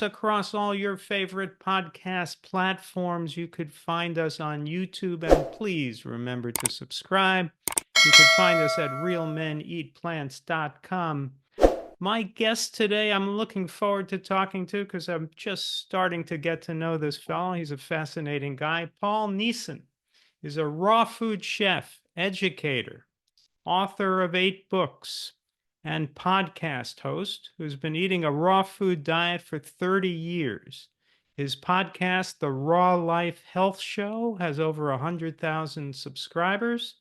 across all your favorite podcast platforms. You could find us on YouTube, and please remember to subscribe. You can find us at realmeneatplants.com. My guest today, I'm looking forward to talking to because I'm just starting to get to know this fellow. He's a fascinating guy. Paul Neeson is a raw food chef, educator, author of 8 books, and podcast host who's been eating a raw food diet for 30 years. His podcast, The Raw Life Health Show, has over 100,000 subscribers.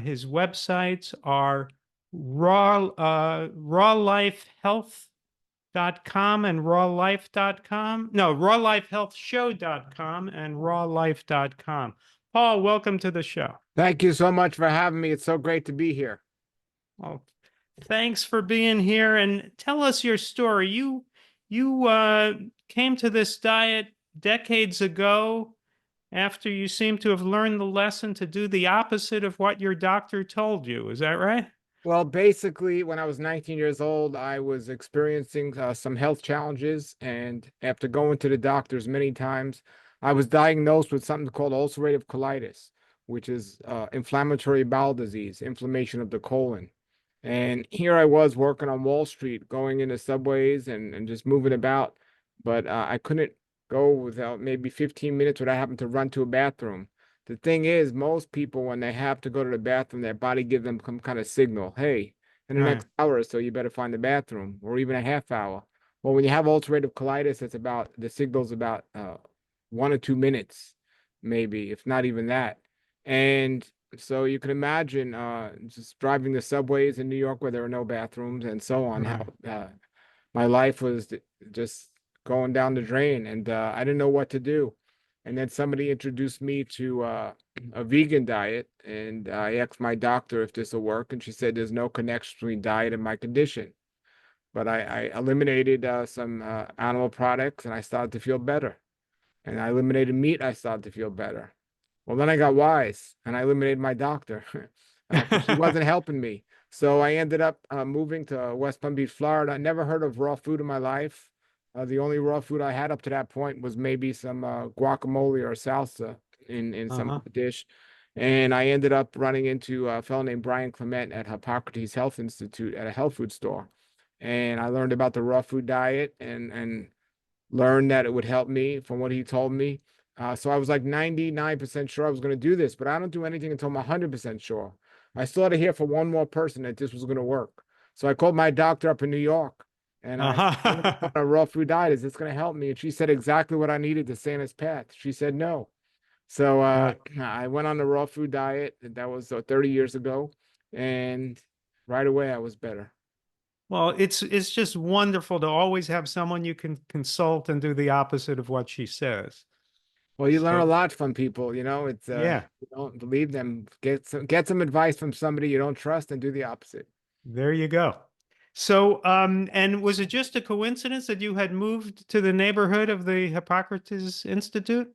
His websites are rawlifehealth.com and rawlife.com. No, rawlifehealthshow.com and rawlife.com. Paul, welcome to the show. Thank you so much for having me. It's so great to be here. Well, thanks for being here, and tell us your story. You came to this diet decades ago after you seem to have learned the lesson to do the opposite of what your doctor told you. Is that right? Well, basically, when I was 19 years old, I was experiencing some health challenges. And after going to the doctors many times, I was diagnosed with something called ulcerative colitis, which is inflammatory bowel disease, inflammation of the colon. And here I was working on Wall Street, going into subways and just moving about. But I couldn't go without maybe 15 minutes without having to run to a bathroom. The thing is, most people, when they have to go to the bathroom, their body gives them some kind of signal. Hey, in the Right. next hour or so, you better find the bathroom, or even a half hour. Well, when you have ulcerative colitis, it's about the signal's about 1 or 2 minutes, maybe, if not even that. And so you can imagine just driving the subways in New York where there are no bathrooms and so on, how my life was just going down the drain, and I didn't know what to do. And then somebody introduced me to a vegan diet, and I asked my doctor if this will work, and she said there's no connection between diet and my condition. But I eliminated some animal products, and I started to feel better. And I eliminated meat, I started to feel better. Well, then I got wise, and I eliminated my doctor because she wasn't helping me. So I ended up moving to West Palm Beach, Florida. I never heard of raw food in my life. The only raw food I had up to that point was maybe some guacamole or salsa in some dish. And I ended up running into a fellow named Brian Clement at Hippocrates Health Institute at a health food store. And I learned about the raw food diet and learned that it would help me from what he told me. So I was like 99% sure I was going to do this, but I don't do anything until I'm 100% sure. I still had to hear from one more person that this was going to work. So I called my doctor up in New York, and I said, on a raw food diet, is this going to help me? And she said exactly what I needed to stay on this path. She said no. So I went on the raw food diet. That was 30 years ago. And right away, I was better. Well, it's just wonderful to always have someone you can consult and do the opposite of what she says. Well, you learn a So, lot from people, it's yeah, you don't believe them, get some advice from somebody you don't trust and do the opposite. there you go. So, and was it just a coincidence that you had moved to the neighborhood of the Hippocrates Institute?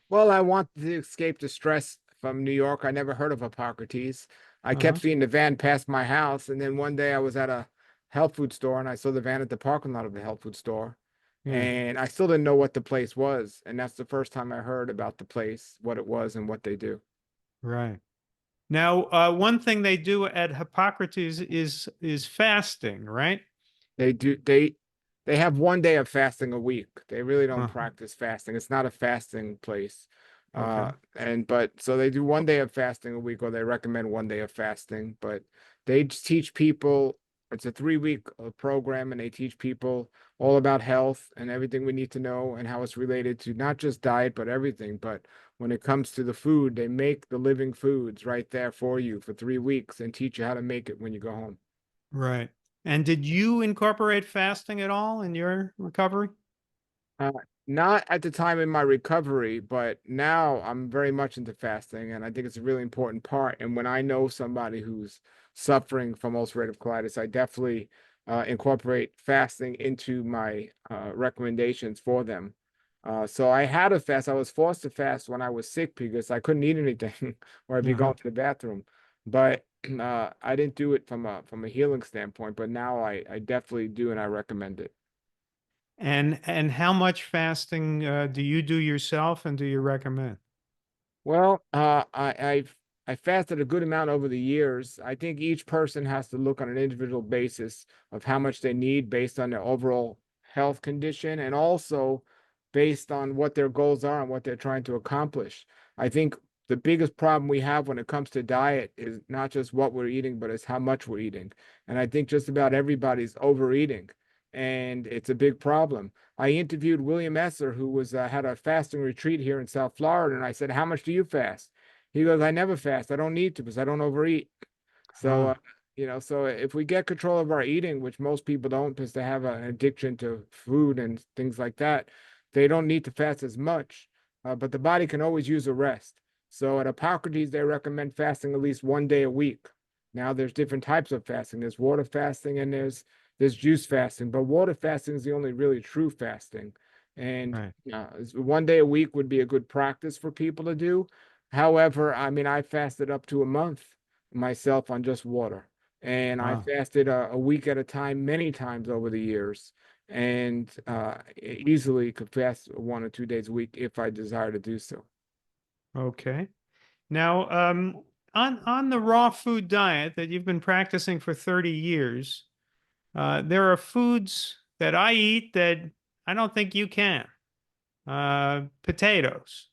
Well, I wanted to escape the stress from New York. I never heard of Hippocrates. I kept Uh-huh. seeing the van pass my house, and then one day I was at a health food store and I saw the van at the parking lot of the health food store. Yeah, And I still didn't know what the place was. And that's the first time I heard about the place, what it was, and what they do. right. Now, one thing they do at Hippocrates is fasting, right? They do they have 1 day of fasting a week. They really don't Uh, practice fasting. It's not a fasting place. okay. But so they do 1 day of fasting a week, or they recommend 1 day of fasting, but they just teach people. It's a 3-week program, and they teach people all about health and everything we need to know and how it's related to not just diet, but everything. But when it comes to the food, they make the living foods right there for you for 3 weeks and teach you how to make it when you go home. Right. And did you incorporate fasting at all in your recovery? Uh, Not at the time in my recovery, but now I'm very much into fasting, and I think it's a really important part. And when I know somebody who's suffering from ulcerative colitis, I definitely incorporate fasting into my recommendations for them. So I had a fast. I was forced to fast when I was sick because I couldn't eat anything or I'd be Uh-huh. going to the bathroom. But I didn't do it from a healing standpoint. But now I definitely do, and I recommend it. And how much fasting do you do yourself, and do you recommend? Well, I fasted a good amount over the years. I think each person has to look on an individual basis of how much they need based on their overall health condition and also based on what their goals are and what they're trying to accomplish. I think the biggest problem we have when it comes to diet is not just what we're eating, but it's how much we're eating. And I think just about everybody's overeating, and it's a big problem. I interviewed William Esser, who was had a fasting retreat here in South Florida, and I said, "How much do you fast?" He goes, "I never fast. I don't need to because I don't overeat." So, Ah, so if we get control of our eating, which most people don't because they have an addiction to food and things like that, they don't need to fast as much. But the body can always use a rest. So at Hippocrates, they recommend fasting at least 1 day a week. Now there's different types of fasting. There's water fasting and there's juice fasting, but water fasting is the only really true fasting. And right. 1 day a week would be a good practice for people to do. However, I mean, I fasted up to a month myself on just water. And I Wow. fasted a week at a time many times over the years, and easily could fast 1 or 2 days a week if I desire to do so. Okay. Now, on the raw food diet that you've been practicing for 30 years, there are foods that I eat that I don't think you can. Potatoes,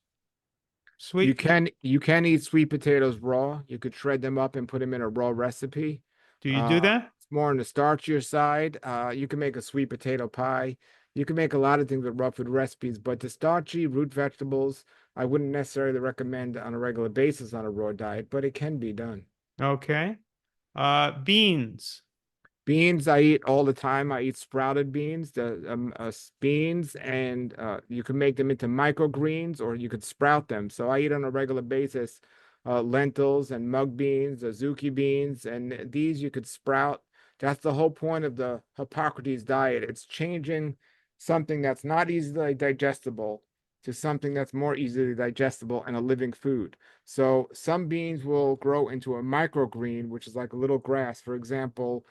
You sweet. can you can eat sweet potatoes raw. You could shred them up and put them in a raw recipe. Do you do that? It's more on the starchier side. You can make a sweet potato pie. You can make a lot of things with raw food recipes, but the starchy root vegetables, I wouldn't necessarily recommend on a regular basis on a raw diet, but it can be done. Okay. Beans. Beans I eat all the time. I eat sprouted beans, beans, and you can make them into microgreens or you could sprout them. So I eat on a regular basis lentils and mung beans, azuki beans, and these you could sprout. That's the whole point of the Hippocrates diet. It's changing something that's not easily digestible to something that's more easily digestible and a living food. So some beans will grow into a microgreen, which is like a little grass. For example,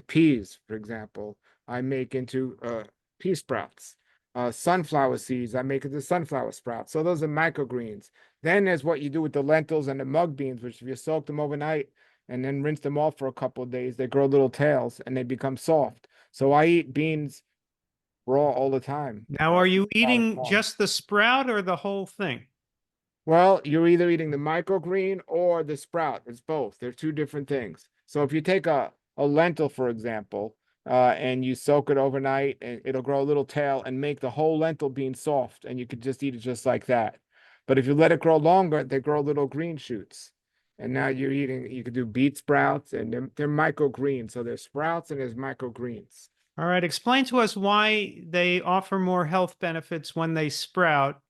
peas, for example, I make into pea sprouts. Sunflower seeds, I make into sunflower sprouts. So those are microgreens. Then there's what you do with the lentils and the mung beans, which if you soak them overnight and then rinse them off for a couple of days, they grow little tails and they become soft. So I eat beans raw all the time. Now, are you Solid eating form. just the sprout or the whole thing? Well, you're either eating the microgreen or the sprout. It's both. They're two different things. So if you take a lentil, for example, and you soak it overnight, and it'll grow a little tail and make the whole lentil bean soft, and you could just eat it just like that. But if you let it grow longer, they grow little green shoots. And now you're eating, you could do beet sprouts, and they're microgreens. So there's sprouts and there's microgreens. All right. Explain to us why they offer more health benefits when they sprout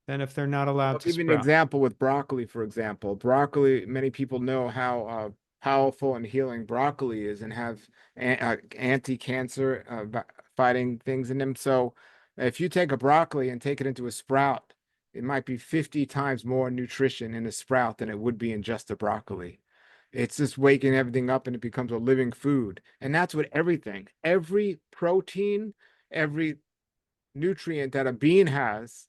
than if they're not I'll allowed to give you an sprout. example with broccoli, for example. Broccoli, many people know how powerful and healing broccoli is and have anti-cancer fighting things in them. So if you take a broccoli and take it into a sprout, it might be 50 times more nutrition in a sprout than it would be in just a broccoli. It's just waking everything up and it becomes a living food. And that's what every protein, every nutrient that a bean has,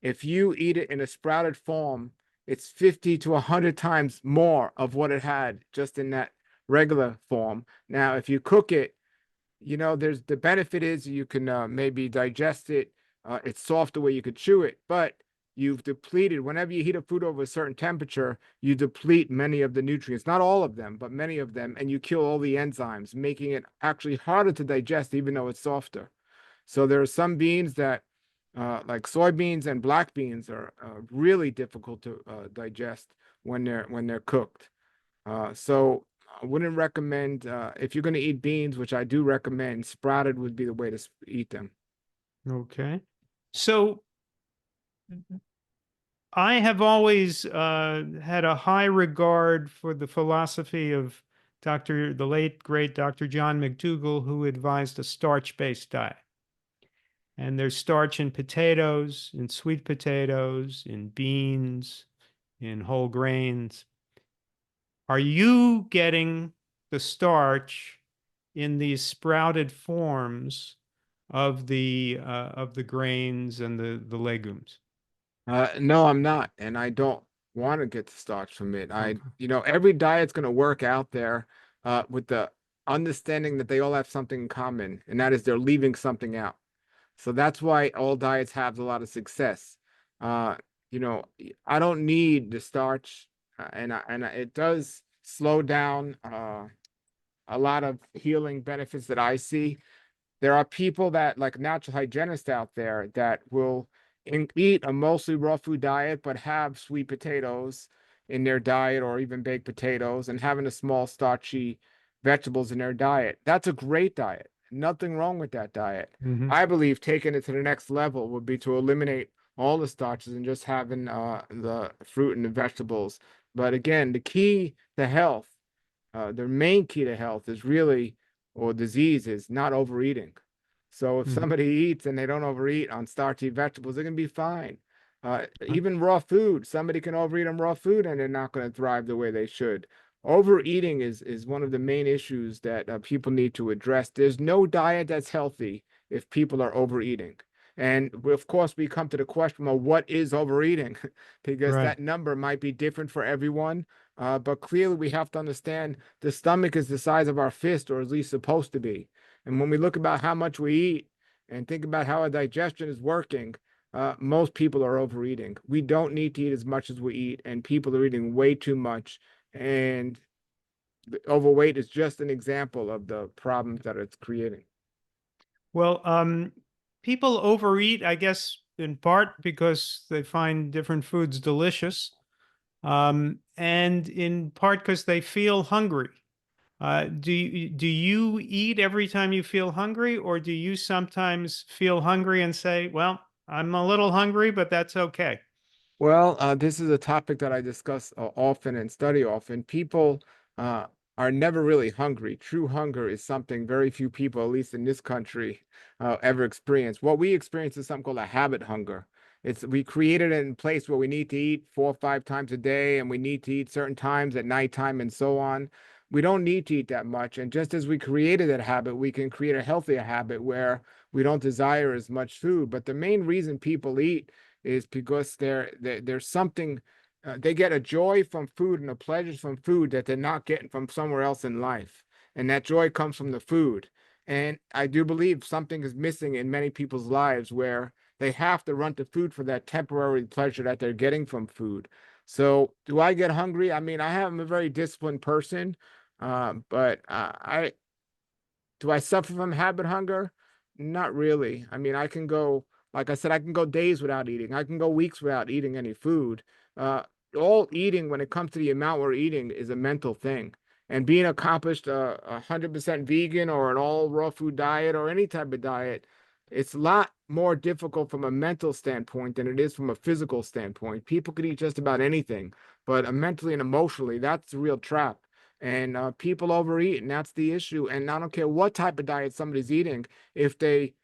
if you eat it in a sprouted form, it's 50 to 100 times more of what it had just in that regular form. Now, if you cook it, there's the benefit is you can maybe digest it. It's soft the way you could chew it, but you've depleted, whenever you heat a food over a certain temperature, you deplete many of the nutrients, not all of them, but many of them, and you kill all the enzymes, making it actually harder to digest, even though it's softer. So there are some beans that, like soybeans and black beans, are really difficult to digest when they're cooked. So I wouldn't recommend if you're going to eat beans, which I do recommend, sprouted would be the way to eat them. Okay. So I have always had a high regard for the philosophy of the late great Dr. John McDougall, who advised a starch-based diet. And there's starch in potatoes, in sweet potatoes, in beans, in whole grains. Are you getting the starch in these sprouted forms of the grains and the legumes? No, I'm not, and I don't want to get the starch from it. Okay. Every diet's going to work out there, with the understanding that they all have something in common, and that is they're leaving something out. So that's why all diets have a lot of success. Uh, I don't need the starch, it does slow down a lot of healing benefits that I see. There are people that like natural hygienists out there that will eat a mostly raw food diet, but have sweet potatoes in their diet or even baked potatoes and having a small starchy vegetables in their diet. That's a great diet. Nothing wrong with that diet. Hmm. I believe taking it to the next level would be to eliminate all the starches and just having the fruit and the vegetables. But again, the key to health, the main key to health is really, or disease is not overeating. So if Hmm. somebody eats and they don't overeat on starchy vegetables, they're gonna be fine. Even raw food, somebody can overeat on raw food and they're not going to thrive the way they should. Overeating is one of the main issues that people need to address. There's no diet that's healthy if people are overeating. And of course, we come to the question of what is overeating, because Right. that number might be different for everyone. But clearly, we have to understand the stomach is the size of our fist, or at least supposed to be. And when we look about how much we eat and think about how our digestion is working, most people are overeating. We don't need to eat as much as we eat, and people are eating way too much. And overweight is just an example of the problems that it's creating. Well, people overeat, I guess, in part because they find different foods delicious, and in part because they feel hungry. Do you eat every time you feel hungry, or do you sometimes feel hungry and say, "Well, I'm a little hungry, but that's okay"? Well, this is a topic that I discuss often and study often. People uh, are never really hungry. True hunger is something very few people, at least in this country, ever experience. What we experience is something called a habit hunger. We created it in place where we need to eat 4 or 5 times a day, and we need to eat certain times at nighttime and so on. We don't need to eat that much. And just as we created that habit, we can create a healthier habit where we don't desire as much food. But the main reason people eat is because there's something, they get a joy from food and a pleasure from food that they're not getting from somewhere else in life, and that joy comes from the food. And I do believe something is missing in many people's lives where they have to run to food for that temporary pleasure that they're getting from food. So do I get hungry? I mean, I'm a very disciplined person, but I do I suffer from habit hunger? Not really. I mean, like I said, I can go days without eating. I can go weeks without eating any food. Uh, all eating, when it comes to the amount we're eating, is a mental thing. And being accomplished 100% vegan or an all raw food diet or any type of diet, it's a lot more difficult from a mental standpoint than it is from a physical standpoint. People could eat just about anything, but mentally and emotionally, that's the real trap. And people overeat, and that's the issue. And I don't care what type of diet somebody's eating, if they,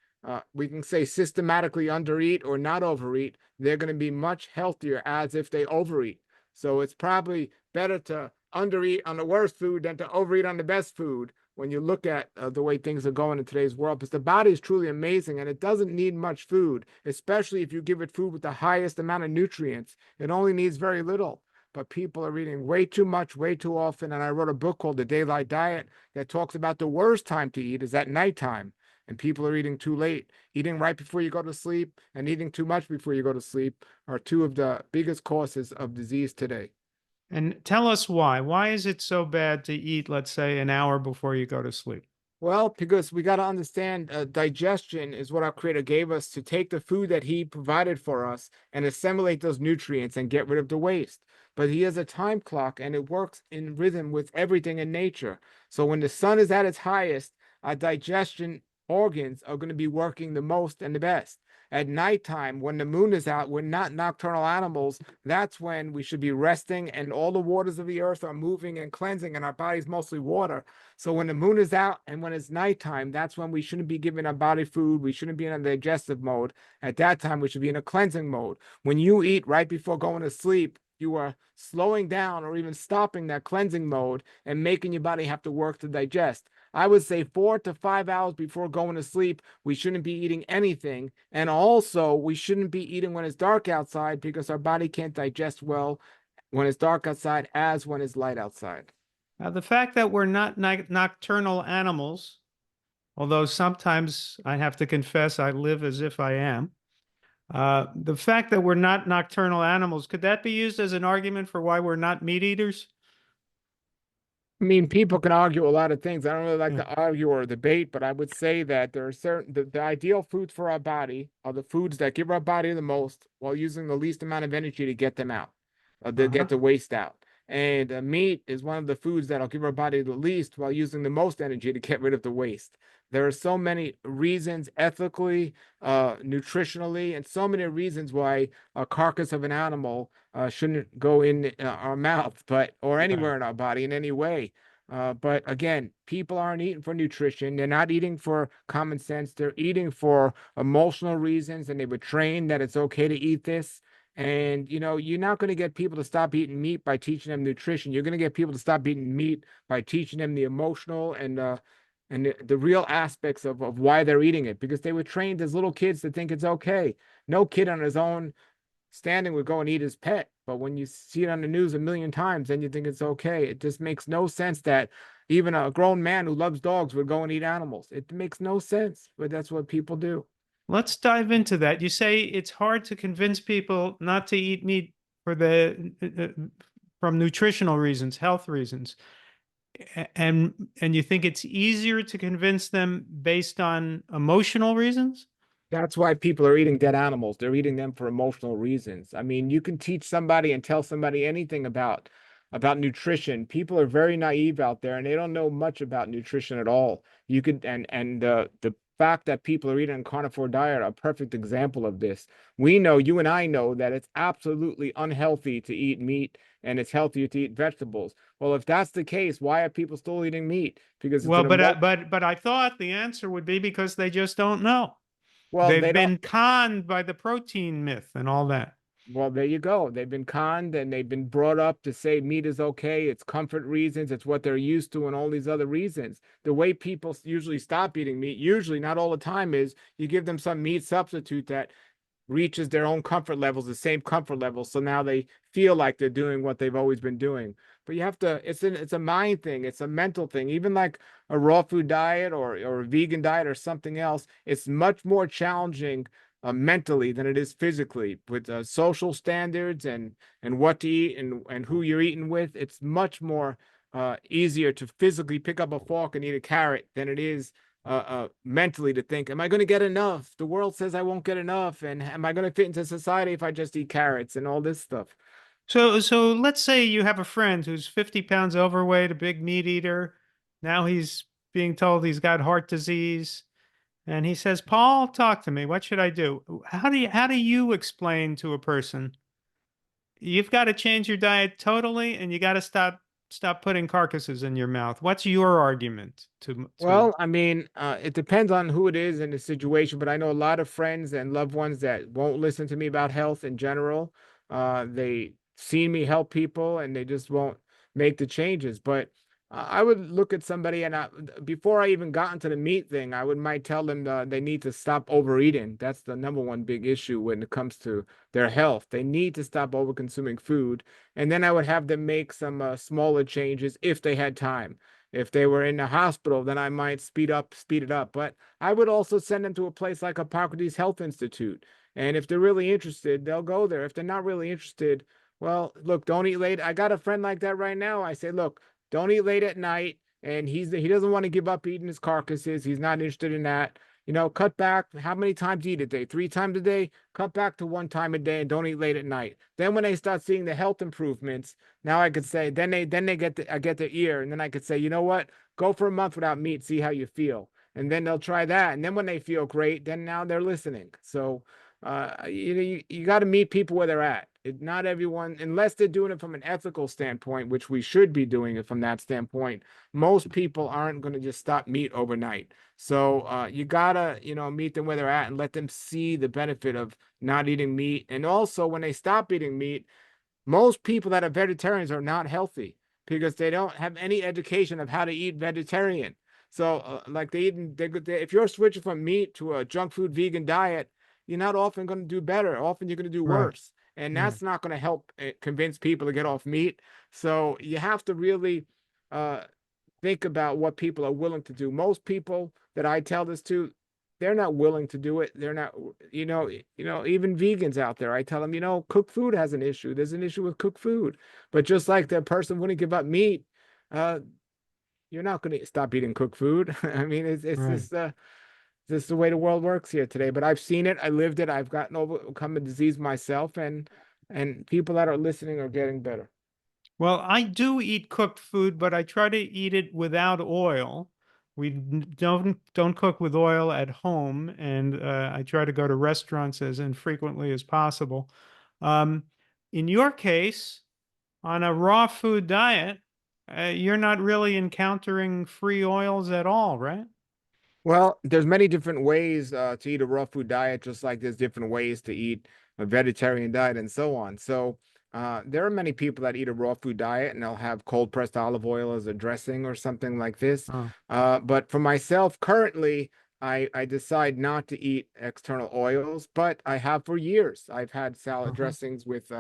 we can say systematically undereat or not overeat, they're going to be much healthier as if they overeat. So it's probably better to undereat on the worst food than to overeat on the best food when you look at the way things are going in today's world, because the body is truly amazing and it doesn't need much food, especially if you give it food with the highest amount of nutrients. It only needs very little, but people are eating way too much, way too often. And I wrote a book called The Daylight Diet that talks about the worst time to eat is at nighttime. And people are eating too late. Eating right before you go to sleep and eating too much before you go to sleep are two of the biggest causes of disease today. And tell us why. Why is it so bad to eat, let's say, an hour before you go to sleep? Well, because we got to understand, digestion is what our creator gave us to take the food that he provided for us and assimilate those nutrients and get rid of the waste. But he has a time clock and it works in rhythm with everything in nature. So when the sun is at its highest, our digestion organs are going to be working the most and the best. At nighttime, when the moon is out, we're not nocturnal animals. That's when we should be resting, and all the waters of the earth are moving and cleansing, and our body's mostly water. So when the moon is out and when it's nighttime, that's when we shouldn't be giving our body food. We shouldn't be in a digestive mode. At that time, we should be in a cleansing mode. When you eat right before going to sleep, you are slowing down or even stopping that cleansing mode and making your body have to work to digest. I would say 4 to 5 hours before going to sleep, we shouldn't be eating anything. And also, we shouldn't be eating when it's dark outside because our body can't digest well when it's dark outside as when it's light outside. The fact that we're not nocturnal animals, although sometimes I have to confess I live as if I am. The fact that we're not nocturnal animals, could that be used as an argument for why we're not meat eaters? I mean, people can argue a lot of things. I don't really like Yeah. to argue or debate, but I would say that there are certain the ideal foods for our body are the foods that give our body the most while using the least amount of energy to get them out, to get Uh-huh. the waste out. And meat is one of the foods that'll give our body the least while using the most energy to get rid of the waste. There are so many reasons ethically, nutritionally, and so many reasons why a carcass of an animal shouldn't go in our mouth, but or Right. anywhere in our body in any way. But again, people aren't eating for nutrition. They're not eating for common sense. They're eating for emotional reasons, and they were trained that it's okay to eat this. And you're not going to get people to stop eating meat by teaching them nutrition. You're going to get people to stop eating meat by teaching them the emotional and the real aspects of why they're eating it, because they were trained as little kids to think it's okay. No kid on his own standing would go and eat his pet. But when you see it on the news a million times, then you think it's okay. It just makes no sense that even a grown man who loves dogs would go and eat animals. It makes no sense, but that's what people do. Let's dive into that. You say it's hard to convince people not to eat meat for from nutritional reasons, health reasons. And you think it's easier to convince them based on emotional reasons? That's why people are eating dead animals. They're eating them for emotional reasons. I mean, you can teach somebody and tell somebody anything about nutrition. People are very naive out there and they don't know much about nutrition at all. You could and the fact that people are eating a carnivore diet are a perfect example of this. We know, you and I know that it's absolutely unhealthy to eat meat and it's healthier to eat vegetables. Well, if that's the case, why are people still eating meat? Because it's Well, an emo but I thought the answer would be because they just don't know. well, They've they don't. been conned by the protein myth and all that. Well, there you go. They've been conned and they've been brought up to say meat is okay. It's comfort reasons. It's what they're used to and all these other reasons. The way people usually stop eating meat, usually not all the time, is you give them some meat substitute that reaches their own comfort levels, the same comfort levels. So now they feel like they're doing what they've always been doing. But you have to, it's a mind thing, it's a mental thing. Even like a raw food diet or a vegan diet or something else, it's much more challenging mentally than it is physically with social standards and what to eat and who you're eating with. It's much more easier to physically pick up a fork and eat a carrot than it is mentally to think, am I going to get enough? The world says I won't get enough. And am I going to fit into society if I just eat carrots and all this stuff? So let's say you have a friend who's 50 pounds overweight, a big meat eater. Now he's being told he's got heart disease. And he says, Paul, talk to me. What should I do? How do you explain to a person you've got to change your diet totally and you got to stop putting carcasses in your mouth? What's your argument to Well, I mean, it depends on who it is and the situation, but I know a lot of friends and loved ones that won't listen to me about health in general. They see me help people and they just won't make the changes. But I would look at somebody and before I even got into the meat thing, I would might tell them they need to stop overeating. That's the number one big issue when it comes to their health. They need to stop over consuming food. And then I would have them make some smaller changes if they had time. If they were in the hospital, then I might speed it up. But I would also send them to a place like Hippocrates Health Institute. And if they're really interested, they'll go there. If they're not really interested, well, look, don't eat late. I got a friend like that right now. I say, look, don't eat late at night. And he doesn't want to give up eating his carcasses. He's not interested in that. Cut back. How many times do you eat a day? 3 times a day? Cut back to 1 time a day and don't eat late at night. Then when they start seeing the health improvements, now I could say, then they I get their ear, and then I could say, you know what? Go for a month without meat, see how you feel. And then they'll try that. And then when they feel great, then now they're listening. So you got to meet people where they're at. Not everyone, unless they're doing it from an ethical standpoint, which we should be doing it from that standpoint, most people aren't going to just stop meat overnight. So you gotta, meet them where they're at and let them see the benefit of not eating meat. And also when they stop eating meat, Most people that are vegetarians are not healthy because they don't have any education of how to eat vegetarian. So, like if you're switching from meat to a junk food vegan diet, you're not often going to do better. Often you're going to do Right. worse. And Yeah. that's not going to help convince people to get off meat. So you have to really uh, think about what people are willing to do. Most people that I tell this to, they're not willing to do it. They're not, even vegans out there, I tell them, cooked food has an issue. There's an issue with cooked food. But just like that person wouldn't give up meat, uh, you're not going to stop eating cooked food. I mean, it's Right. just this is the way the world works here today. But I've seen it, I lived it, I've gotten overcome a disease myself, and people that are listening are getting better. Well, I do eat cooked food, but I try to eat it without oil. We don't cook with oil at home, and I try to go to restaurants as infrequently as possible. Um, in your case, on a raw food diet, you're not really encountering free oils at all, right? Well, there's many different ways to eat a raw food diet, just like there's different ways to eat a vegetarian diet and so on. So there are many people that eat a raw food diet and they'll have cold pressed olive oil as a dressing or something like this. Oh, But for myself, currently, I decide not to eat external oils, but I have for years. I've had salad uh-huh. dressings with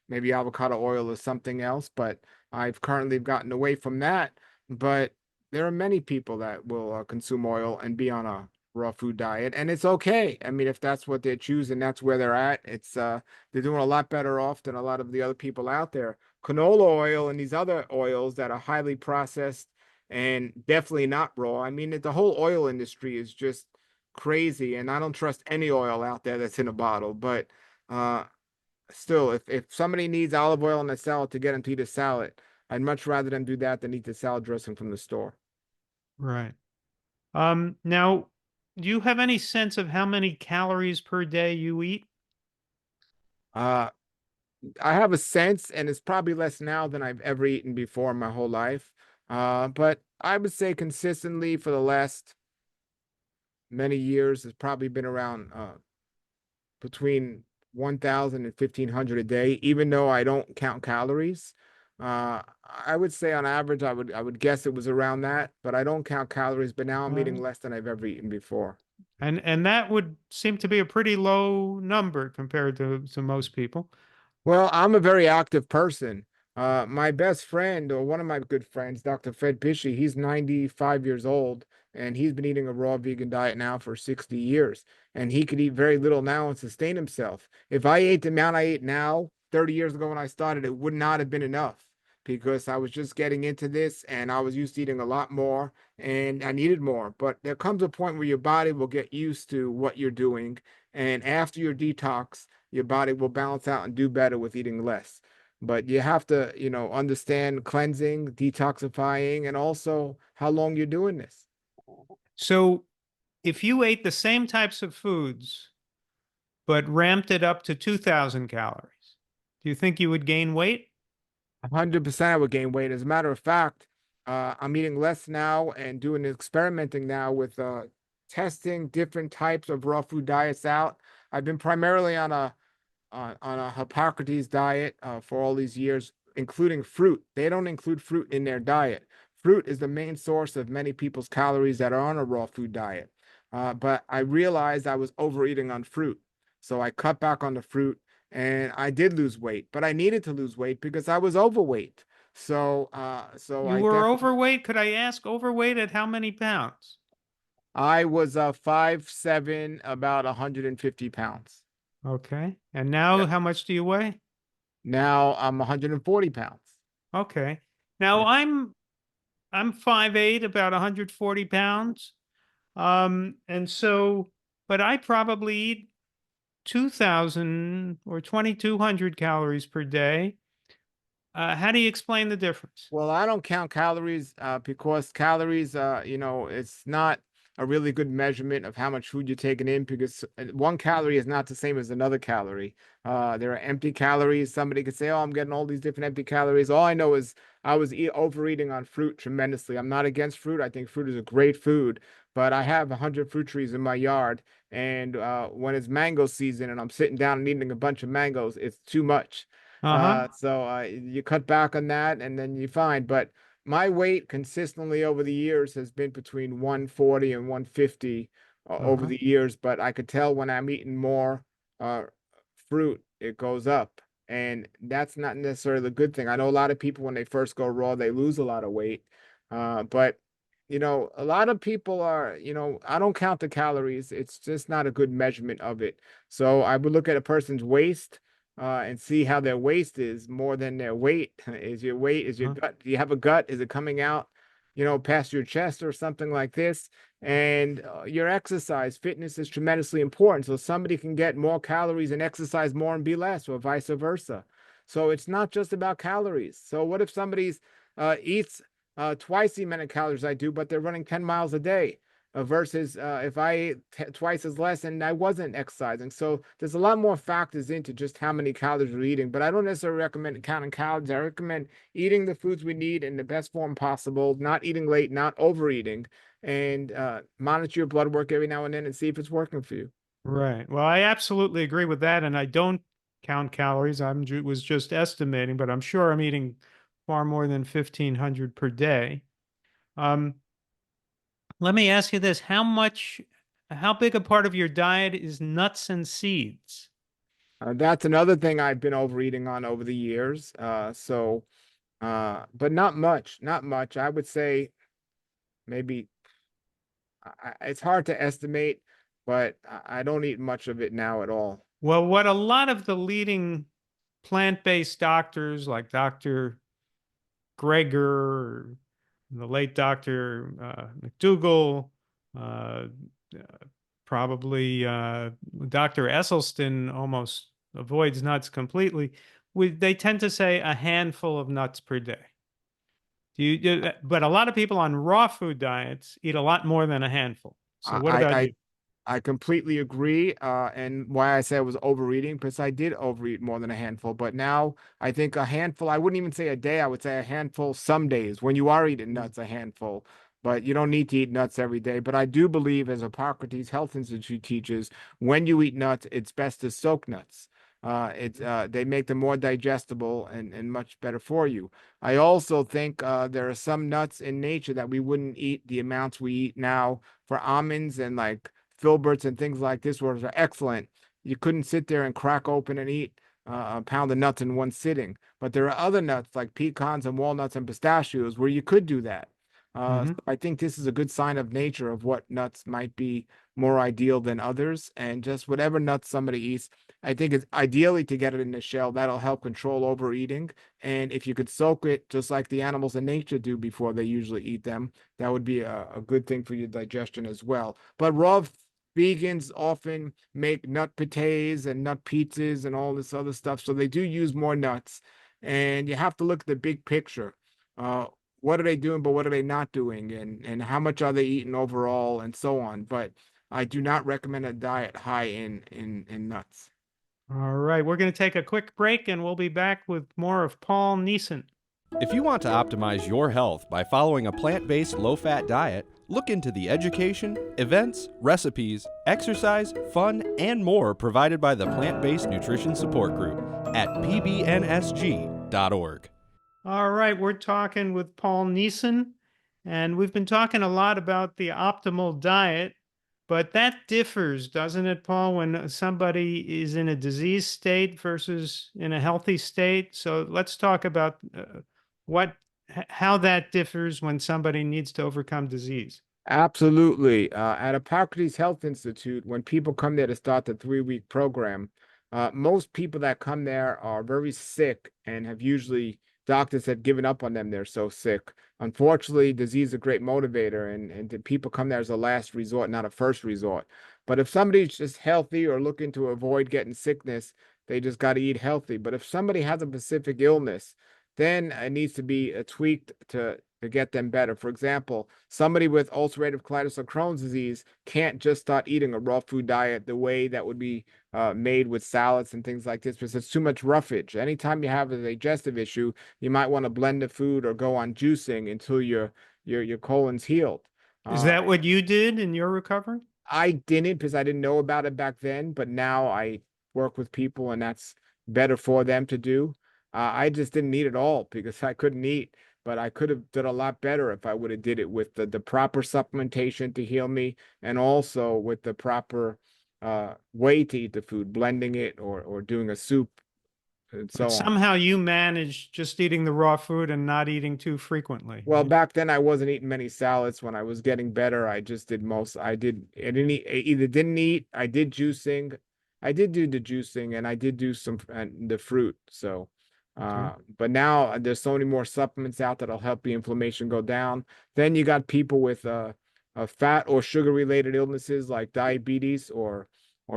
maybe avocado oil or something else, but I've currently gotten away from that. But there are many people that will consume oil and be on a raw food diet, and it's okay. I mean, if that's what they choose and that's where they're at, it's they're doing a lot better off than a lot of the other people out there. Canola oil and these other oils that are highly processed and definitely not raw. I mean, the whole oil industry is just crazy, and I don't trust any oil out there that's in a bottle. But uh, still, if somebody needs olive oil in a salad to get them to eat a salad, I'd much rather them do that than eat the salad dressing from the store. Right. Now, do you have any sense of how many calories per day you eat? Uh, I have a sense, and it's probably less now than I've ever eaten before in my whole life. But I would say consistently for the last many years, it's probably been around between 1,000 and 1,500 a day, even though I don't count calories. I would say on average, I would guess it was around that, but I don't count calories. But now I'm eating Uh, less than I've ever eaten before. and that would seem to be a pretty low number compared to most people. Well, I'm a very active person. My best friend, or one of my good friends, Dr. Fred Pishy, he's 95 years old, and he's been eating a raw vegan diet now for 60 years. And he could eat very little now and sustain himself. If I ate the amount I eat now, 30 years ago when I started, it would not have been enough because I was just getting into this and I was used to eating a lot more and I needed more. But there comes a point where your body will get used to what you're doing. And after your detox, your body will balance out and do better with eating less. But you have to, understand cleansing, detoxifying, and also how long you're doing this. So, if you ate the same types of foods but ramped it up to 2,000 calories, do you think you would gain weight? 100% I would gain weight. As a matter of fact, I'm eating less now and doing experimenting now with testing different types of raw food diets out. I've been primarily on a Hippocrates diet for all these years, including fruit. They don't include fruit in their diet. Fruit is the main source of many people's calories that are on a raw food diet. But I realized I was overeating on fruit. So I cut back on the fruit and I did lose weight, but I needed to lose weight because I was overweight. So You I were definitely overweight. Could I ask overweight at how many pounds? I was 5'7", about 150 pounds. Okay. And now Yep. how much do you weigh? Now I'm 140 pounds. Okay. Now Yep. I'm 5'8", about 140 pounds. And so, but I probably eat 2,000 or 2,200 calories per day. How do you explain the difference? Well, I don't count calories because calories, it's not a really good measurement of how much food you're taking in because 1 calorie is not the same as another calorie. There are empty calories. Somebody could say, "Oh, I'm getting all these different empty calories." All I know is I was overeating on fruit tremendously. I'm not against fruit. I think fruit is a great food, but I have 100 fruit trees in my yard, and when it's mango season and I'm sitting down and eating a bunch of mangoes, it's too much. Uh-huh. So you cut back on that and then you find. But my weight consistently over the years has been between 140 and 150 over Uh-huh. the years. But I could tell when I'm eating more uh, fruit, it goes up. And that's not necessarily the good thing. I know a lot of people, when they first go raw, they lose a lot of weight. But a lot of people are, I don't count the calories. It's just not a good measurement of it. So I would look at a person's waist and see how their waist is more than their weight. Is your weight, is your Uh-huh. gut, do you have a gut? Is it coming out, past your chest or something like this? And your exercise, fitness is tremendously important. So somebody can get more calories and exercise more and be less, or vice versa. So it's not just about calories. So what if somebody's eats twice the amount of calories I do, but they're running 10 miles a day? Versus if I ate twice as less and I wasn't exercising. So there's a lot more factors into just how many calories we're eating. But I don't necessarily recommend counting calories. I recommend eating the foods we need in the best form possible, not eating late, not overeating, and monitor your blood work every now and then and see if it's working for you. Right. Well, I absolutely agree with that, and I don't count calories. Was just estimating, but I'm sure I'm eating far more than 1,500 per day. Um, Let me ask you this: how big a part of your diet is nuts and seeds? That's another thing I've been overeating on over the years. But not much, not much. I would say maybe it's hard to estimate, but I don't eat much of it now at all. Well, what a lot of the leading plant-based doctors, like Dr. Greger, the late Dr. McDougall, uh, probably Dr. Esselstyn almost avoids nuts completely. They tend to say a handful of nuts per day. But a lot of people on raw food diets eat a lot more than a handful. So what I, about I you? I completely agree. And why I said I was overeating, because I did overeat more than a handful. But now I think a handful, I wouldn't even say a day, I would say a handful some days. When you are eating nuts, a handful. But you don't need to eat nuts every day. But I do believe, as Hippocrates Health Institute teaches, when you eat nuts, it's best to soak nuts. They make them more digestible and much better for you. I also think there are some nuts in nature that we wouldn't eat the amounts we eat now. For almonds and like filberts and things like this, which are excellent. You couldn't sit there and crack open and eat a pound of nuts in one sitting. But there are other nuts like pecans and walnuts and pistachios where you could do that. Hmm. So I think this is a good sign of nature of what nuts might be more ideal than others. And just whatever nuts somebody eats, I think it's ideally to get it in the shell. That'll help control overeating. And if you could soak it just like the animals in nature do before they usually eat them, that would be a good thing for your digestion as well. But raw vegans often make nut pâtés and nut pizzas and all this other stuff. So they do use more nuts. And you have to look at the big picture. Uh, what are they doing, but what are they not doing? And how much are they eating overall and so on. But I do not recommend a diet high in nuts. All right, we're going to take a quick break and we'll be back with more of Paul Neeson. If you want to optimize your health by following a plant based low fat diet, look into the education, events, recipes, exercise, fun, and more provided by the Plant Based Nutrition Support Group at pbnsg.org. All right, we're talking with Paul Neeson, and we've been talking a lot about the optimal diet, but that differs, doesn't it, Paul, when somebody is in a disease state versus in a healthy state? So let's talk about how that differs when somebody needs to overcome disease. Absolutely. At Hippocrates Health Institute, when people come there to start the 3-week program, most people that come there are very sick and have usually doctors have given up on them. They're so sick. Unfortunately, disease is a great motivator, and the people come there as a last resort, not a first resort. But if somebody's just healthy or looking to avoid getting sickness, they just got to eat healthy. But if somebody has a specific illness, then it needs to be tweaked to get them better. For example, somebody with ulcerative colitis or Crohn's disease can't just start eating a raw food diet the way that would be made with salads and things like this because it's too much roughage. Anytime you have a digestive issue, you might want to blend the food or go on juicing until your colon's healed. Is Uh, that what you did in your recovery? I didn't because I didn't know about it back then, but now I work with people and that's better for them to do. I just didn't eat at all because I couldn't eat. But I could have done a lot better if I would have did it with the proper supplementation to heal me, and also with the proper way to eat the food, blending it or doing a soup and But so on. somehow you managed just eating the raw food and not eating too frequently. Well, Right? back then I wasn't eating many salads. When I was getting better, I just did I didn't eat, I either didn't eat, I did juicing. I did do the juicing and I did do some the fruit. So, Okay. but now there's so many more supplements out that'll help the inflammation go down. Then you got people with fat or sugar related illnesses like diabetes or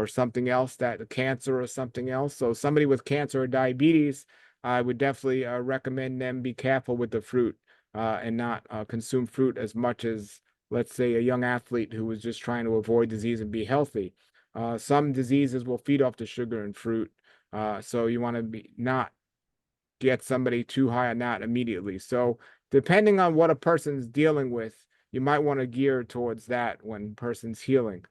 something else, that cancer or something else. So somebody with cancer or diabetes, I would definitely recommend them be careful with the fruit and not consume fruit as much as, let's say, a young athlete who was just trying to avoid disease and be healthy. Some diseases will feed off the sugar and fruit, so you want to be not get somebody too high on that immediately. So depending on what a person's dealing with, you might want to gear towards that when person's healing.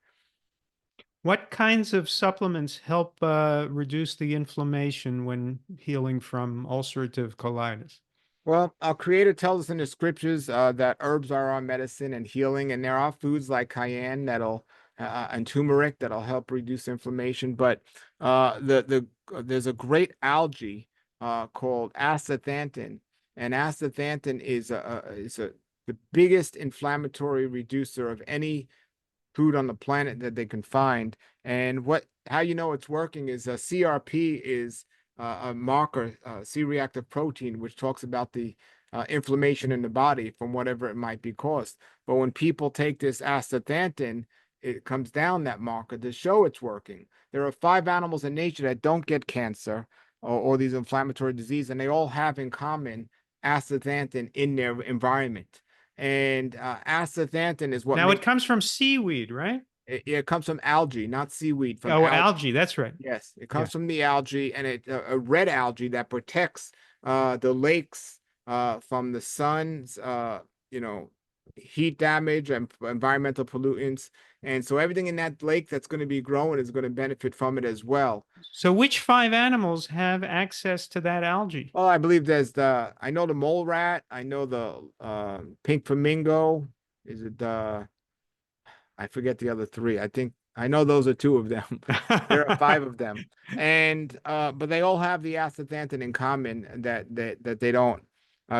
What kinds of supplements help reduce the inflammation when healing from ulcerative colitis? Well, our creator tells us in the scriptures that herbs are our medicine and healing, and there are foods like cayenne that'll and turmeric that'll help reduce inflammation. But there's a great algae called astaxanthin, and astaxanthin is the biggest inflammatory reducer of any food on the planet that they can find. And how you know it's working is CRP is a marker, C-reactive protein, which talks about the inflammation in the body from whatever it might be caused. But when people take this astaxanthin, it comes down that marker to show it's working. There are 5 animals in nature that don't get cancer or these inflammatory diseases, and they all have in common astaxanthin in their environment. And astaxanthin is what Now it makes comes from seaweed, right? it comes from algae, not seaweed, from Oh, algae. algae. That's right. Yes, it Yeah. comes from the algae, and a red algae that protects the lakes from the sun's you know heat damage and environmental pollutants. And so everything in that lake that's going to be growing is going to benefit from it as well. So which 5 animals have access to that algae? Well, I believe I know the mole rat, I know the pink flamingo. Is it I forget the other 3. I think I know those are 2 of them. There are 5 of them. And but they all have the astaxanthin in common, that they don't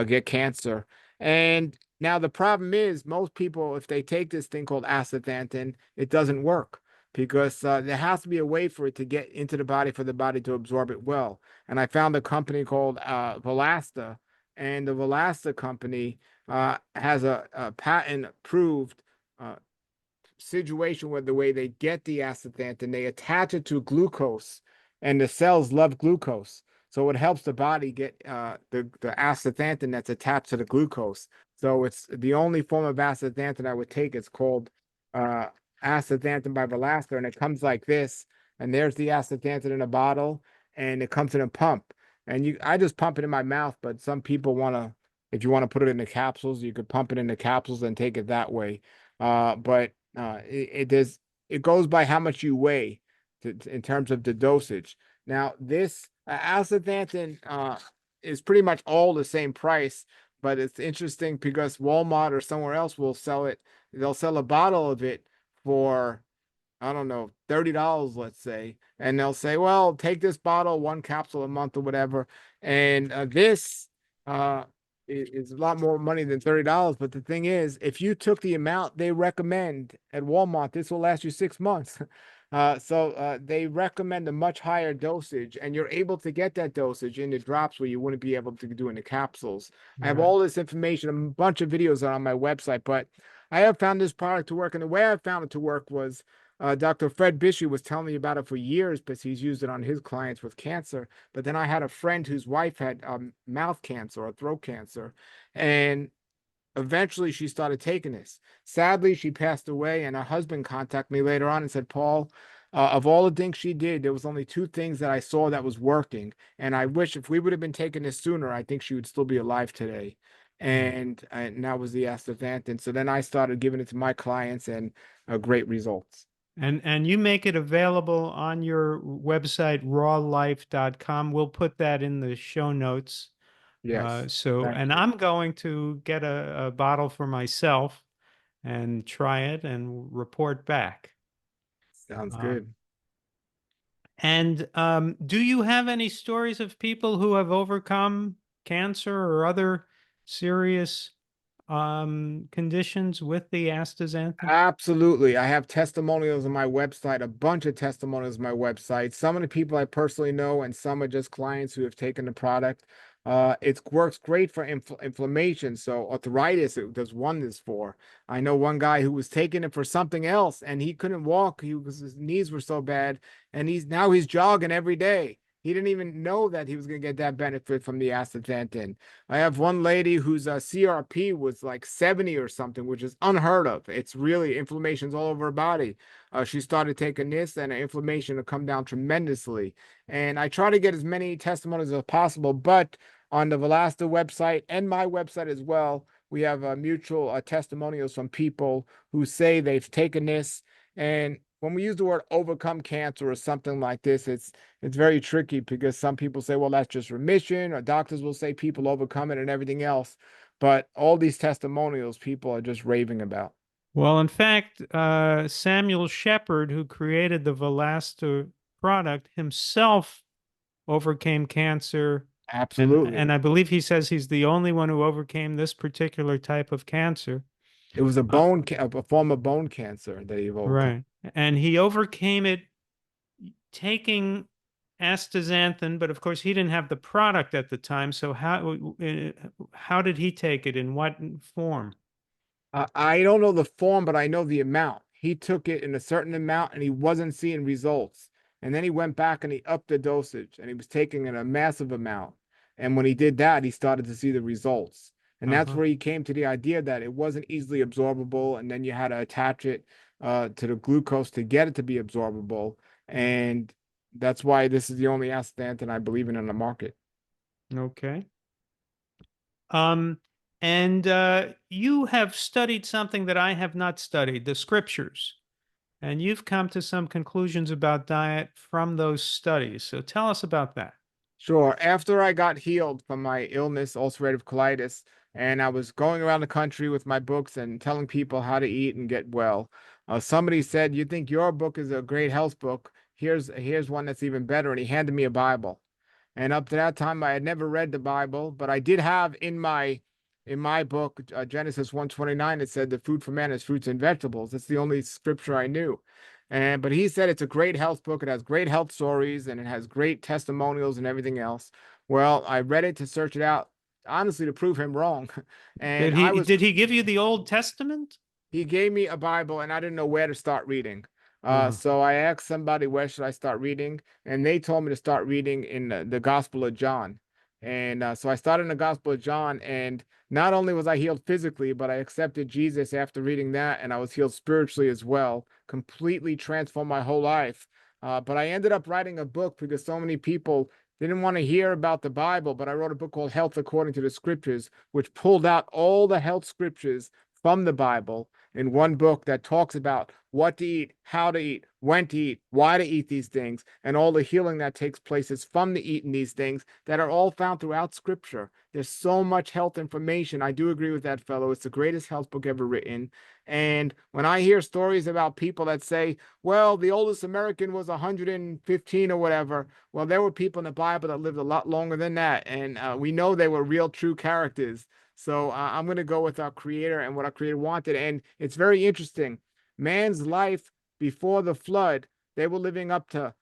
get cancer. And now the problem is, most people, if they take this thing called astaxanthin, it doesn't work because there has to be a way for it to get into the body for the body to absorb it well. And I found a company called Velasta, and the Velasta company has a patent approved situation where the way they get the astaxanthin, they attach it to glucose, and the cells love glucose. So it helps the body get the astaxanthin that's attached to the glucose. So it's the only form of astaxanthin I would take. It's called astaxanthin by Velasco, and it comes like this. And there's the astaxanthin in a bottle, and it comes in a pump. And I just pump it in my mouth, but some people if you want to put it in the capsules, you could pump it in the capsules and take it that way. But it goes by how much you weigh in terms of the dosage. Now, this astaxanthin is pretty much all the same price, but it's interesting because Walmart or somewhere else will sell it. They'll sell a bottle of it for, I don't know, $30, let's say, and they'll say, well, take this bottle, 1 capsule a month or whatever. And this is a lot more money than $30. But the thing is, if you took the amount they recommend at Walmart, this will last you 6 months. So they recommend a much higher dosage, and you're able to get that dosage in the drops where you wouldn't be able to do in the capsules. I have all this information, a bunch of videos on my website, but I have found this product to work, and the way I found it to work was Dr. Fred Bishy was telling me about it for years because he's used it on his clients with cancer. But then I had a friend whose wife had mouth cancer or throat cancer, and eventually she started taking this. Sadly, she passed away, and her husband contacted me later on and said, Paul, of all the things she did, there was only 2 things that I saw that was working. And I wish if we would have been taking this sooner, I think she would still be alive today. And that was the astaxanthin. So then I started giving it to my clients, and great results. And you make it available on your website, rawlife.com. We'll put that in the show notes. Yes. Thank And you. I'm going to get a bottle for myself and try it and report back. Sounds Uh, good. and do you have any stories of people who have overcome cancer or other serious conditions with the astaxanthin? Absolutely. I have testimonials on my website, a bunch of testimonials on my website. Some of the people I personally know, and some are just clients who have taken the product. It works great for inflammation. So arthritis, it does wonders for. I know one guy who was taking it for something else and he couldn't walk. His knees were so bad, and he's jogging every day. He didn't even know that he was going to get that benefit from the astaxanthin. I have one lady whose CRP was like 70 or something, which is unheard of. It's really inflammations all over her body. She started taking this, and her inflammation will come down tremendously. And I try to get as many testimonies as possible, but on the Velasta website and my website as well, we have mutual testimonials from people who say they've taken this. And when we use the word overcome cancer or something like this, it's very tricky because some people say, well, that's just remission, or doctors will say people overcome it and everything else. But all these testimonials, people are just raving about. Well, in fact, Samuel Shepard, who created the Velasta product, himself overcame cancer. And Absolutely. I believe he says he's the only one who overcame this particular type of cancer. It was Uh, a form of bone cancer that you've overcome. right. And he overcame it taking astaxanthin, but of course he didn't have the product at the time. So how did he take it? In what form? I don't know the form, but I know the amount. He took it in a certain amount and he wasn't seeing results. And then he went back and he upped the dosage and he was taking in a massive amount. And when he did that, he started to see the results. And that's Uh-huh. where he came to the idea that it wasn't easily absorbable. And then you had to attach it to the glucose to get it to be absorbable. And that's why this is the only astaxanthin I believe in on the market. Okay. Um, and you have studied something that I have not studied, the scriptures. And you've come to some conclusions about diet from those studies. So tell us about that. Sure. After I got healed from my illness, ulcerative colitis, and I was going around the country with my books and telling people how to eat and get well, somebody said, "You think your book is a great health book? Here's one that's even better." And he handed me a Bible. And up to that time, I had never read the Bible, but I did have in my book, Genesis 1:29, it said the food for man is fruits and vegetables. That's the only scripture I knew. And but he said it's a great health book. It has great health stories and it has great testimonials and everything else. Well, I read it to search it out, honestly, to prove him wrong. And Did he give you the Old Testament? he gave me a Bible and I didn't know where to start reading. Uh-huh. So I asked somebody, where should I start reading? And they told me to start reading in the Gospel of John. And so I started in the Gospel of John. And not only was I healed physically, but I accepted Jesus after reading that. And I was healed spiritually as well, completely transformed my whole life. But I ended up writing a book because so many people didn't want to hear about the Bible. But I wrote a book called Health According to the Scriptures, which pulled out all the health scriptures from the Bible in one book that talks about what to eat, how to eat, when to eat, why to eat these things, and all the healing that takes place is from the eating these things that are all found throughout Scripture. There's so much health information. I do agree with that fellow. It's the greatest health book ever written. And when I hear stories about people that say, well, the oldest American was 115 or whatever, well, there were people in the Bible that lived a lot longer than that. And we know they were real, true characters. So I'm going to go with our creator and what our creator wanted. And it's very interesting. Man's life before the flood, they were living up to,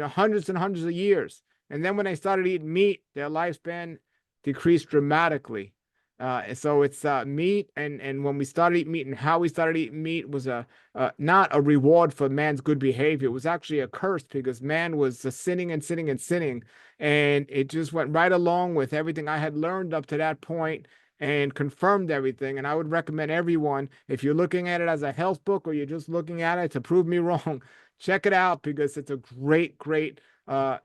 hundreds and hundreds of years. And then when they started eating meat, their lifespan decreased dramatically. So it's meat, and when we started eating meat and how we started eating meat was not a reward for man's good behavior. It was actually a curse because man was sinning and sinning and sinning, and it just went right along with everything I had learned up to that point and confirmed everything. And I would recommend everyone, if you're looking at it as a health book or you're just looking at it to prove me wrong, check it out because it's a great, great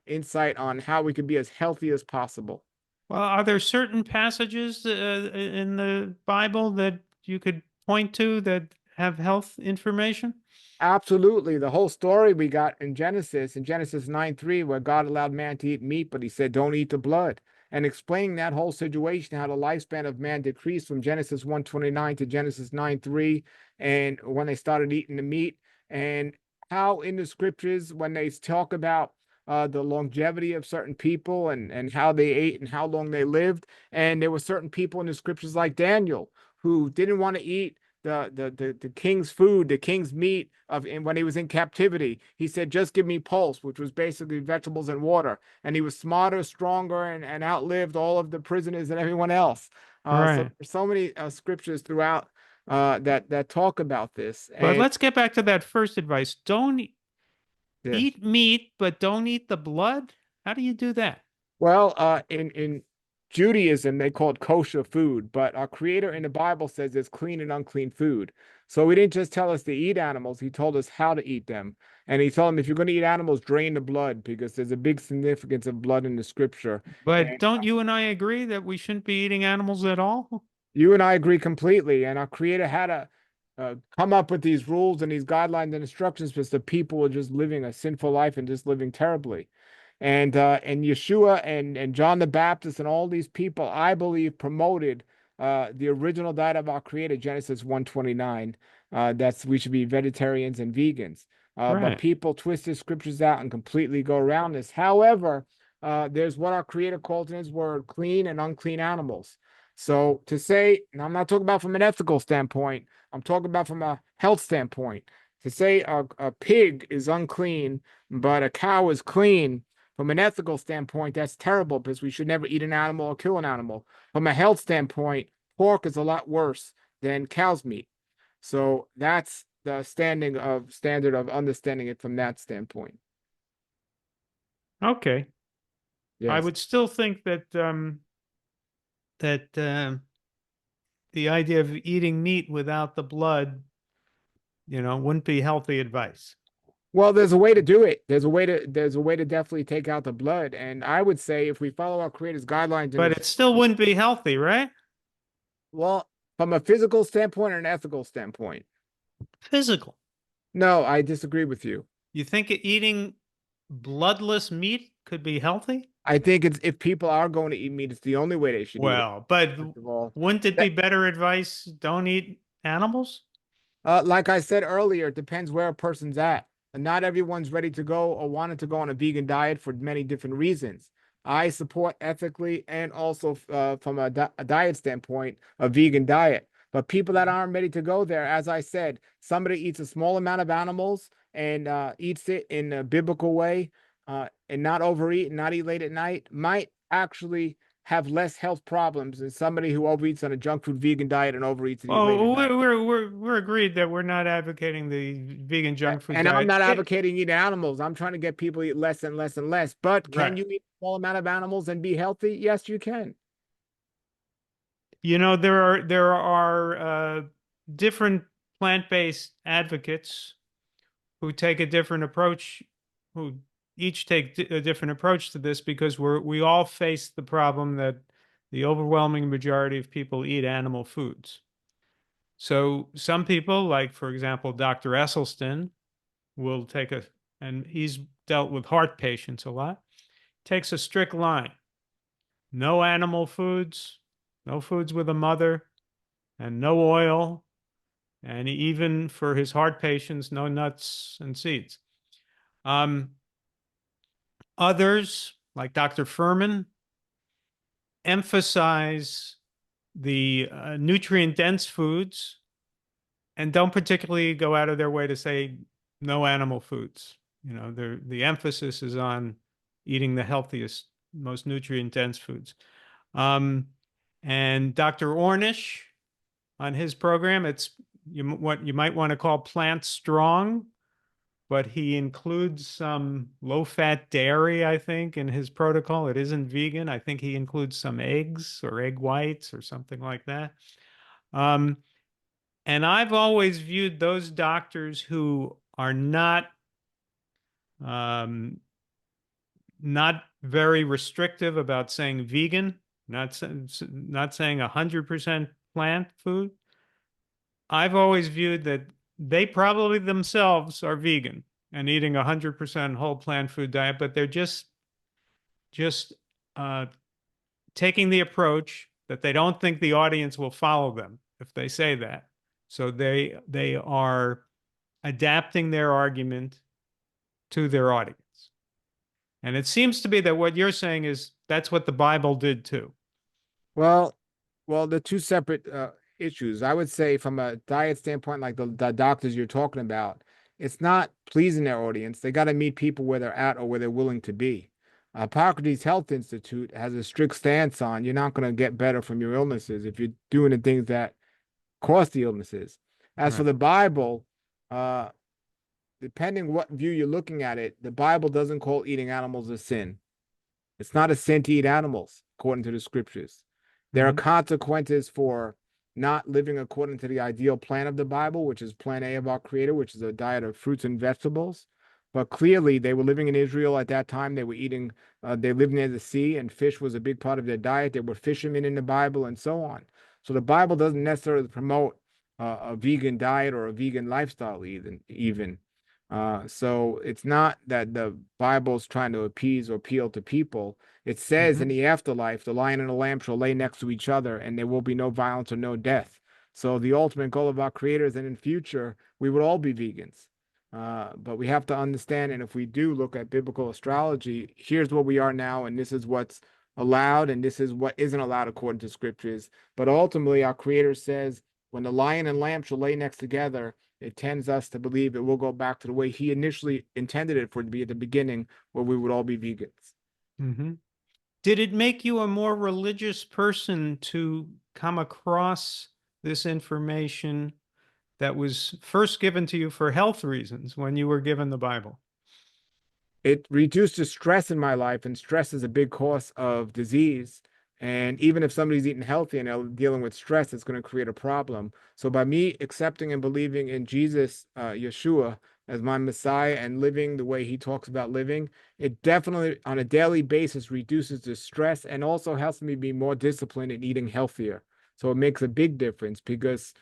insight on how we can be as healthy as possible. Well, are there certain passages in the Bible that you could point to that have health information? Absolutely. The whole story we got in Genesis 9:3, where God allowed man to eat meat, but he said, don't eat the blood. And explaining that whole situation, how the lifespan of man decreased from Genesis 1:29 to Genesis 9:3, and when they started eating the meat, and how in the scriptures, when they talk about the longevity of certain people and how they ate and how long they lived, and there were certain people in the scriptures like Daniel who didn't want to eat the king's food, the king's meat when he was in captivity. He said, just give me pulse, which was basically vegetables and water. And he was smarter, stronger, and outlived all of the prisoners and everyone else. So Right. there's so many scriptures throughout that talk about this. But And let's get back to that first advice. Don't yeah. eat meat, but don't eat the blood. How do you do that? Well, in Judaism, they call it kosher food, but our Creator in the Bible says there's clean and unclean food. So he didn't just tell us to eat animals, he told us how to eat them. And he told them, if you're going to eat animals, drain the blood, because there's a big significance of blood in the scripture. But And don't you and I agree that we shouldn't be eating animals at all? you and I agree completely. And our Creator had to come up with these rules and these guidelines and instructions because the people were just living a sinful life and just living terribly. And Yeshua and John the Baptist and all these people, I believe, promoted the original diet of our Creator, Genesis 1:29. That's we should be vegetarians and vegans. But Right. people twist the scriptures out and completely go around this. However, there's what our Creator called in His Word, clean and unclean animals. So to say, and I'm not talking about from an ethical standpoint, I'm talking about from a health standpoint. To say a pig is unclean, but a cow is clean, from an ethical standpoint, that's terrible because we should never eat an animal or kill an animal. From a health standpoint, pork is a lot worse than cow's meat. So that's the standard of understanding it from that standpoint. Okay. I Yes. would still think that the idea of eating meat without the blood, wouldn't be healthy advice. Well, there's a way to do it. There's a way to definitely take out the blood. And I would say if we follow our creator's guidelines and But it still wouldn't be healthy, right? well, from a physical standpoint or an ethical standpoint. Physical. No, I disagree with you. You think eating bloodless meat could be healthy? I think it's if people are going to eat meat, it's the only way they should eat it. Well, but First of all, wouldn't it be better advice? Don't eat animals? like I said earlier, it depends where a person's at. And not everyone's ready to go or wanted to go on a vegan diet for many different reasons. I support ethically and also from a diet standpoint, a vegan diet. But people that aren't ready to go there, as I said, somebody eats a small amount of animals and eats it in a biblical way and not overeat and not eat late at night might actually have less health problems than somebody who overeats on a junk food vegan diet and overeats and eat late at Oh, night. we're agreed that we're not advocating the vegan junk food And I'm diet. not advocating eating animals. I'm trying to get people to eat less and less and less. But can Right. you eat a small amount of animals and be healthy? Yes, you can. There are different plant-based advocates who take a different approach, who each take a different approach to this because we all face the problem that the overwhelming majority of people eat animal foods. So some people, like for example, Dr. Esselstyn, will take and he's dealt with heart patients a lot, takes a strict line. No animal foods, no foods with a mother, and no oil, and even for his heart patients, no nuts and seeds. Others, like Dr. Furman, emphasize the nutrient-dense foods and don't particularly go out of their way to say no animal foods. The emphasis is on eating the healthiest, most nutrient-dense foods. And Dr. Ornish, on his program, it's what you might want to call plant strong, but he includes some low-fat dairy, I think, in his protocol. It isn't vegan. I think he includes some eggs or egg whites or something like that. And I've always viewed those doctors who are um, not very restrictive about saying vegan, not saying 100% plant food. I've always viewed that they probably themselves are vegan and eating 100% whole plant food diet, but they're just uh, taking the approach that they don't think the audience will follow them if they say that. So they are adapting their argument to their audience. And it seems to be that what you're saying is that's what the Bible did too. Well, the two separate issues. I would say from a diet standpoint, like the doctors you're talking about, it's not pleasing their audience. They got to meet people where they're at or where they're willing to be. Hippocrates Health Institute has a strict stance on you're not going to get better from your illnesses if you're doing the things that cause the illnesses. As for Right. the Bible, uh, depending what view you're looking at it, the Bible doesn't call eating animals a sin. It's not a sin to eat animals, according to the scriptures. There are Mhm. consequences for not living according to the ideal plan of the Bible, which is plan A of our Creator, which is a diet of fruits and vegetables. But clearly, they were living in Israel at that time. They were eating, they lived near the sea, and fish was a big part of their diet. There were fishermen in the Bible, and so on. So the Bible doesn't necessarily promote a vegan diet or a vegan lifestyle, even. So it's not that the Bible's trying to appease or appeal to people. It says in Mhm. the afterlife, the lion and the lamb shall lay next to each other, and there will be no violence or no death. So the ultimate goal of our creators, and in future, we would all be vegans. But we have to understand, and if we do look at biblical astrology, here's what we are now, and this is what's allowed, and this is what isn't allowed according to scriptures. But ultimately, our creator says, when the lion and lamb shall lay next together, it tends us to believe it will go back to the way he initially intended it for it to be at the beginning, where we would all be vegans. Mhm. Did it make you a more religious person to come across this information that was first given to you for health reasons when you were given the Bible? It reduces stress in my life, and stress is a big cause of disease. And even if somebody's eating healthy and they're dealing with stress, it's going to create a problem. So by me accepting and believing in Jesus, Yeshua, as my Messiah and living the way he talks about living, it definitely on a daily basis reduces the stress and also helps me be more disciplined in eating healthier. So it makes a big difference because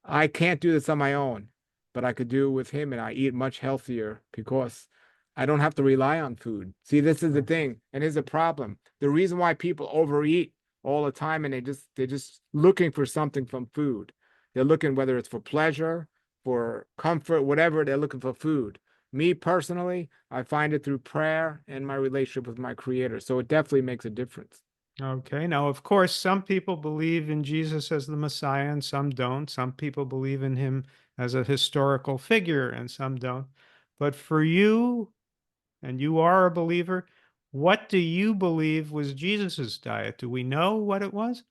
I can't do this on my own, but I could do it with him, and I eat much healthier because I don't have to rely on food. See, this is the Right. thing, and here's the problem. The reason why people overeat all the time and they're just looking for something from food. They're looking whether it's for pleasure, for comfort, whatever, they're looking for food. Me personally, I find it through prayer and my relationship with my creator. So it definitely makes a difference. Okay. Now, of course, some people believe in Jesus as the Messiah and some don't. Some people believe in him as a historical figure and some don't. But for you, and you are a believer, what do you believe was Jesus's diet? Do we know what it was?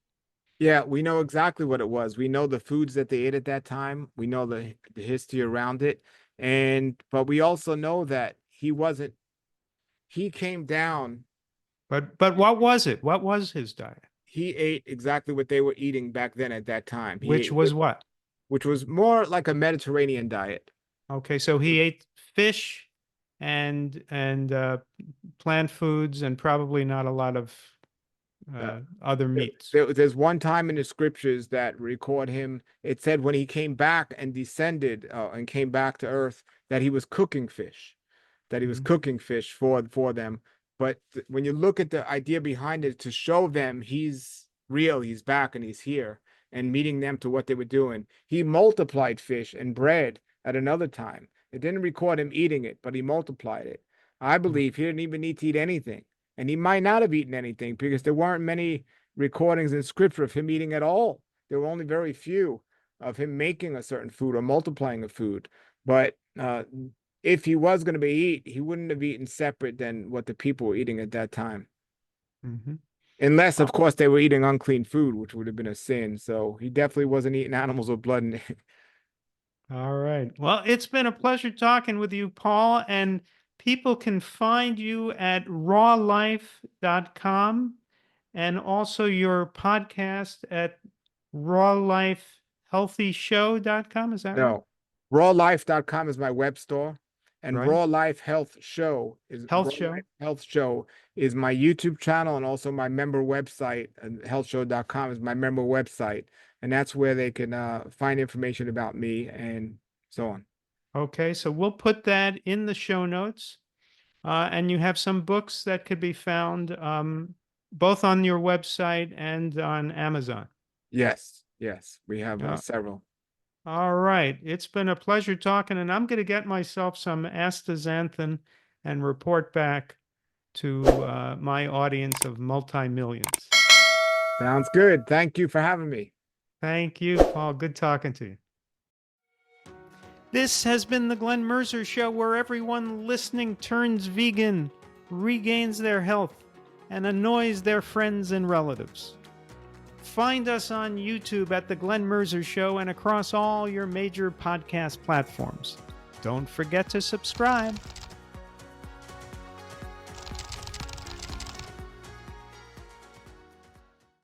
Yeah, we know exactly what it was. We know the foods that they ate at that time. We know the history around it. But we also know that he came down, But what was it? What was his diet? he ate exactly what they were eating back then at that time. He Which ate was what? which was more like a Mediterranean diet. Okay, so he ate fish and plant foods and probably not a lot of Uh, other there, meats. there's one time in the scriptures that record him. It said when he came back and descended and came back to earth that he was cooking fish. That he was Mhm. cooking fish for them. But when you look at the idea behind it, to show them he's real, he's back and he's here, and meeting them to what they were doing, he multiplied fish and bread at another time. It didn't record him eating it, but he multiplied it. I believe he didn't even need to eat anything, and he might not have eaten anything because there weren't many recordings in scripture of him eating at all. There were only very few of him making a certain food or multiplying a food. But if he was going to be eat, he wouldn't have eaten separate than what the people were eating at that time. Mhm. Unless, of course, they were eating unclean food, which would have been a sin. So he definitely wasn't eating animals with blood in it. All right. Well, it's been a pleasure talking with you, Paul. And people can find you at rawlife.com and also your podcast at rawlifehealthyshow.com. Is that right? No. Rawlife.com is my web store. And Right. Raw Life Health Show is Health Raw Show. Life Health Show is my YouTube channel, and also my member website. Healthshow.com is my member website, and that's where they can find information about me and so on. Okay, so we'll put that in the show notes. And you have some books that could be found both on your website and on Amazon. Yes, we have Uh, several. all right. It's been a pleasure talking, and I'm going to get myself some astaxanthin and report back to my audience of multi-millions. Sounds good. Thank you for having me. Thank you, Paul. Good talking to you. This has been the Glnn Merzer Show, where everyone listening turns vegan, regains their health, and annoys their friends and relatives. Find us on YouTube at the Glnn Merzer Show and across all your major podcast platforms. Don't forget to subscribe.